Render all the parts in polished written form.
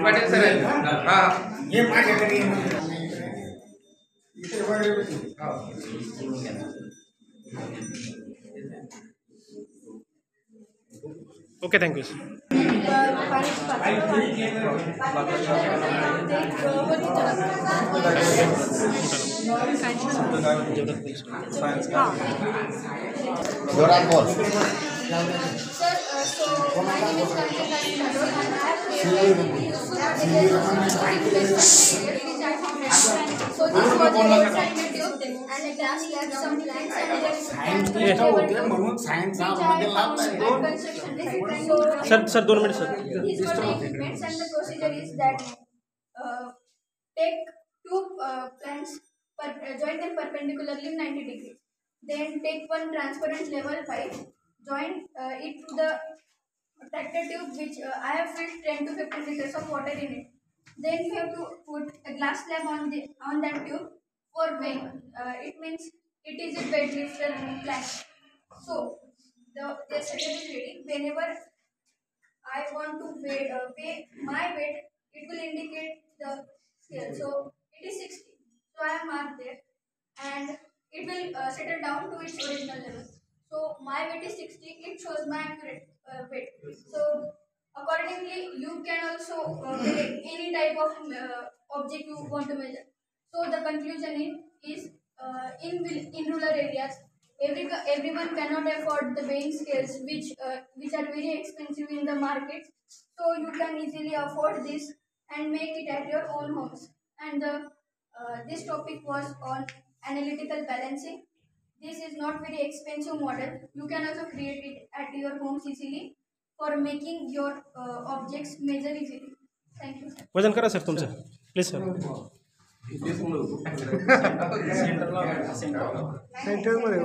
Patil sir हां हे माझ्याकडे इथे वगैरे ओके थँक्यू जोरात बोल. So this was a tube and a glass lab, some plants and sir 2 minute sir. These were the equipments and the procedure is that take two plants, join them perpendicularly 90 degrees. Then take one transparent level pipe, join it to the tractor tube which I have filled 10 to 15 liters of water in it. Then you have to put a glass slab on that tube for weighing. It means it is a weight lifter plank. So the setup is ready. Whenever I want to weigh my weight, it will indicate the scale. So it is 60. So I have marked there, and it will settle down to its original level. So my weight is 60. It shows my accurate weight. So accordingly, you can also weigh any type of object you want to measure. So the conclusion is in rural areas, everyone cannot afford the weighing scales which are very expensive in the market. So you can easily afford this and make it at your own homes. And this topic was on analytical balancing. This is not very expensive model. You can also create it at your homes easily for making your objects measure easily. Thank you. वजन करा sir तुमचं please sir. सेंटरमध्ये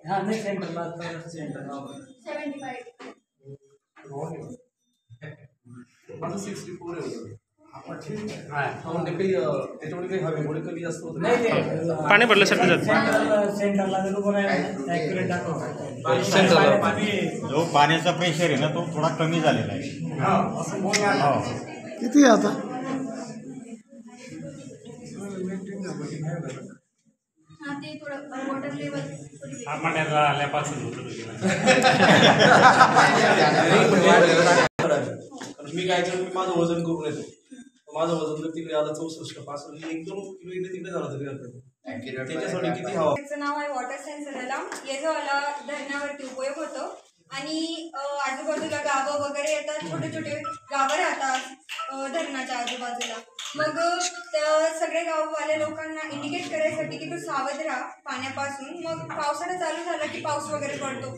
हां नाही सेंटरला 75. माझं 64 आहे. त्याच्यामुळे काही हवेमुळे कमी जास्त होतं पाणी भरलं सर त्याच्यात. जो पाण्याचा प्रेशर आहे ना तो थोडा कमी झालेला आहे. किती आता ते थोडं वॉटर लेवल आल्यापासून मी काय करतो, मी माझं वजन करून येतो. माझं वजन जर तिकडे आलं 64 पासून 1-2 किलो इकडे तिकडे झालं तरी त्याच्यासाठी किती हवा. त्याचं नाव आहे वॉटर सेन्सर अलार्म. याचा मला धरणावरती उपयोग होतो आणि आजूबाजूला गावं वगैरे येतात, छोटे छोटे गावं राहतात धरणाच्या आजूबाजूला. मग त्या सगळे गाववाल्या लोकांना इंडिकेट करायसाठी की तू सावध राहा पाण्यापासून. मग पावसाळा चालू झाला की पाऊस वगैरे पडतो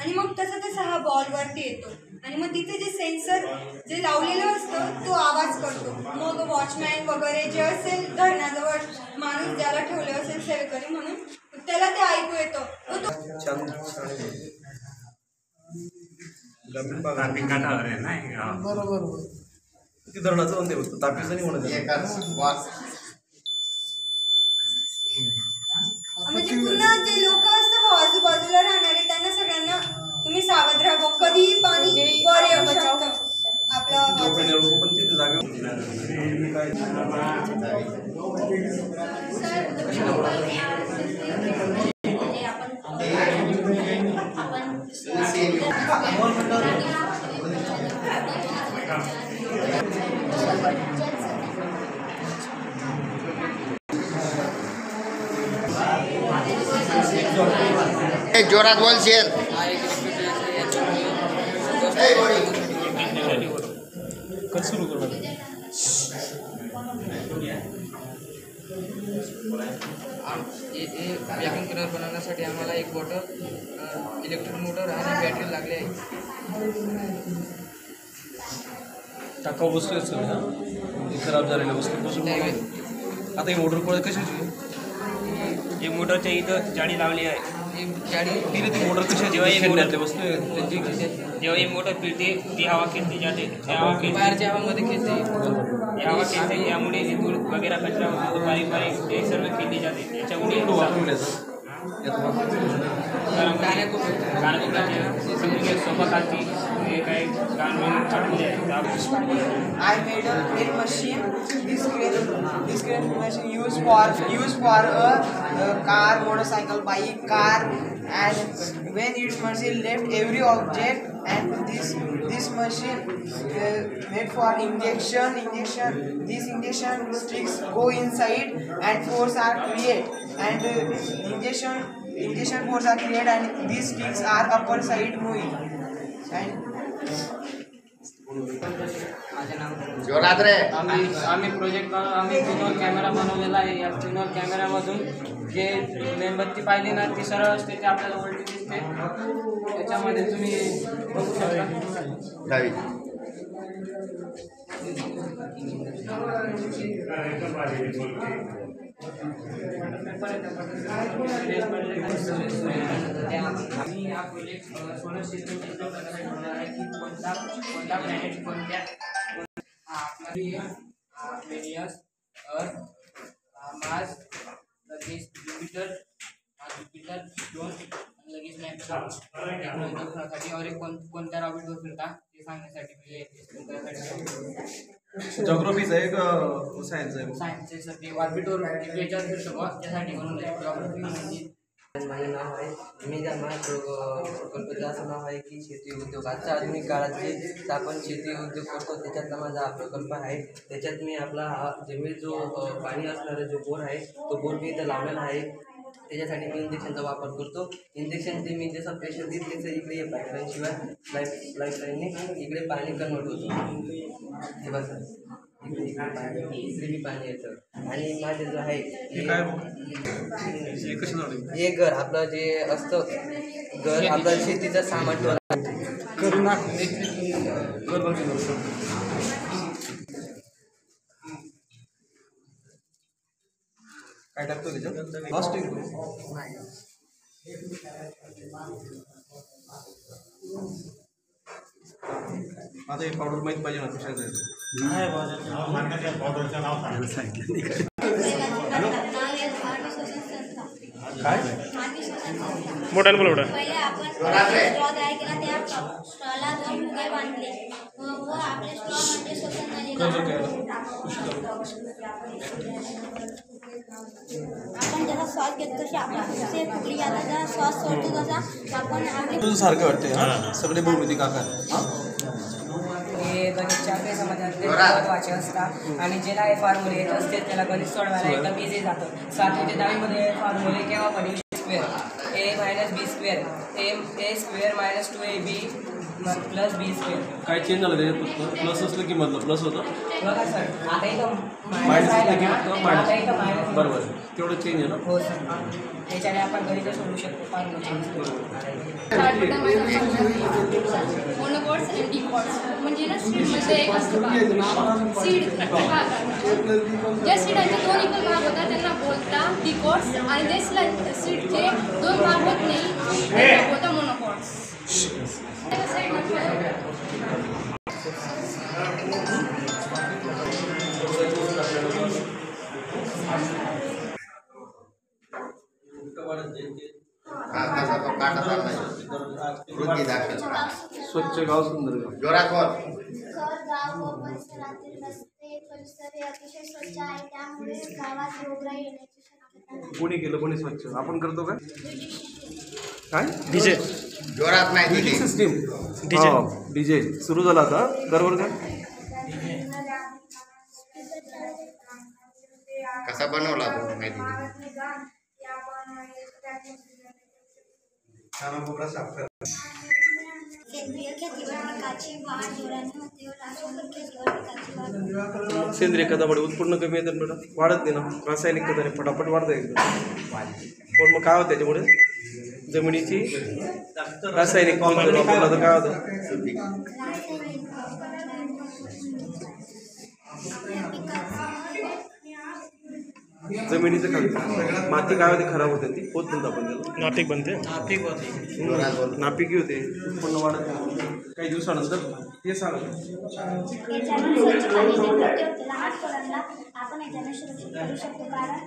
आणि मग तसा हा बॉलवरती येतो आणि मग तिथे जे सेन्सर जे लावलेलं असतं तो आवाज करतो. मग वॉचमॅन वगैरे जे असेल धरणाजवळ माणूस ज्याला ठेवलं असेल सेवेकरी म्हणून त्याला ते ऐकू येतं. बरोबर ती धरणाचं म्हणते होतं तापीचं नाही म्हणत. म्हणजे पुन्हा जे लोक असतात आजूबाजूला राहणारे त्यांना सगळ्यांना तुम्ही सावध राहा, कधीही पाणी वर येऊ शकतं आपल्या लोक पण तिथे जागे जोरात बोल शेर. सुरू करू. वॅक्यूम क्लीनर बनवण्यासाठी आम्हाला एक बॉटल इलेक्ट्रिक मोटर आणि बॅटरी लागली आहे. टाकाऊ वस्तू आहेत सगळ्या खराब झालेल्या वस्तूपासून. आता ही मोटर कोण कशाची? ही मोटरच्या इथं जाळी लावली आहे. ही गाडी ती मोटर कशाची? जेव्हा ही मोटर वस्तू जेव्हा ही मोटर फिरते ती हवा खेचली जाते. बाहेरच्या हवामध्ये खेचते. ही हवा खेचते यामुळे धूळ वगैरे कचरा होतो. बारीक बारीक हे सर्व खेचली जाते. याच्यामुळे कानाकोपऱ्याचे सगळे सोबत हे काही गाणं काढले I made a crane machine. This crane machine used for a car, motorcycle, bike, car, and when its machine left every object, and this machine made for injection. These injection sticks go inside and force are created, and injection force are created, and these sticks are upper side moving. And जोरात रे. आम्ही project आम्ही तीनवर camera बनवलेला आहे. या तीनवर कॅमेऱ्यामधून जे मेणबत्ती पाहिली ना ती सरळ असते ते आपल्याला उलटी दिसते. त्याच्यामध्ये तुम्ही बघू शकता. आम्ही हा प्रोजेक्ट सोलर सिस्टम होणार आहे की कोणता प्लॅनेट कोणत्या वेनियस, अर्थ, मार्स, लगेच ज्युपिटर, स्टोन, लगेच नेपच्यून और एक कोणत्या रॉकेटवर फिरता ते सांगण्यासाठी जॉग्राफीचा एक सायन्स आहे. सायन्सचे सर ते ऑर्बिटवर याच्यावर फिरतो त्यासाठी म्हणून जॉग्राफी म्हणजे माझे नाव आहे. मी माझ्या प्रकल्पाचं असं नाव आहे की शेती उद्योग. आजच्या आधुनिक काळात जे आपण शेती उद्योग करतो त्याच्यातला माझा हा प्रकल्प आहे. त्याच्यात मी आपला हा जमीन जो पाणी असणारा जो बोर आहे तो बोर मी इथं लावलेला आहे. त्याच्यासाठी मी इंजेक्शनचा वापर करतो. इंजेक्शनचे मी जसं प्रेशर देत तसं इकडे पाईपलाईन शिवाय लाईफलाईनने इकडे पाणी कन्वर्ट होतो. हे बघा इकडे मी पाणी येतं. आणि माझे जो आहे हे घर आपलं जे असतं घर आपलं शेतीचं सामान ठेवलं काय टाकतो त्याच्यात प्लास्टिक. आता हे पावडर माहीत पाहिजे ना कशाचं आहे. पावडरचं नाव सांगितलं. काय मोठ्याने बोला. पहिले आपण स्ट्रॉ तयार केला, त्या स्ट्रॉला 2 फुगे बांधले व आपले स्ट्रॉ मध्ये शोषण आपण जसा श्वास घेतो तसे आपण से फुगडी जाता जसा श्वास सोडतो तसा आपण आपले तुझं सारखं वाटते हा सगळे भौमितिक आकार. हे गणितच्या अभ्यासामध्ये महत्त्वाचे असतात आणि ज्याला हे फॉर्म्युले येत असते त्याला गणित सोडवायला एकदम इझी जातं. 7वी ते 10वीमध्ये फॉर्म्युले केव्हा पण स्क्वेअर ए मायनस बी स्क्वेअर ए स्क्वेअर मायनस 2ab प्लस बी स्क्वेअर. काय चेंज झालं त्याच्यात? प्लस असलं की मधलं प्लस होतं. बघा सर आता इथं मायनस मायनस असलं की आता इथं मायनस. मायनस बरोबर तेवढं चेंज आहे ना. हो सर त्याच्याने आपण गणित सोडू शकतो फॉर्म्युले. मोनोकॉट्स आणि डिकॉट्स म्हणजे ना सीडमध्ये एक असतं सीड भाग. ज्या सीडाचे 2 इक्वल भाग होतात त्यांना बोलतात डिकॉट्स आणि जे सीडचे 2 भाग होत नाही त्यांना बोलतात मोनोकॉट्स. स्वच्छ गाव सुंदर गाव. जोरात बोल. सर गाव व परिसरातील रस्ते परिसर हे अतिशय स्वच्छ आहे, त्यामुळे गावात रोगराई येण्याची शक्यता नाही. कोणी केलं कोणी स्वच्छ आपण करतो का काय डीजे जोरात नाही. डीजे सिस्टीम डीजे सुरू झाला आता बरोबर का. कसा बनवला तो माहिती. सेंद्रिय शेतीवर पिकाची वाढ जोराने होते व रासायनिक शेतीवर पिकाची वाढ. सेंद्रिय खतामुळे उत्पन्न कमी येतं बेटा वाढत नाही ना. रासायनिक खताने फटाफट वाढतं एकदम. पण मग काय होतं त्याच्यामुळे जमिनीची रासायनिक वापरला तर काय होतं जमिनीचं काय माती काय होते खराब होते ती होत नव्हतं आपण त्याला नापीक बनते. नापीक होते उत्पन्न वाढत काही दिवसानंतर ते सांगत. लहान मुलांना आपण याच्याने सुरक्षित करू शकतो कारण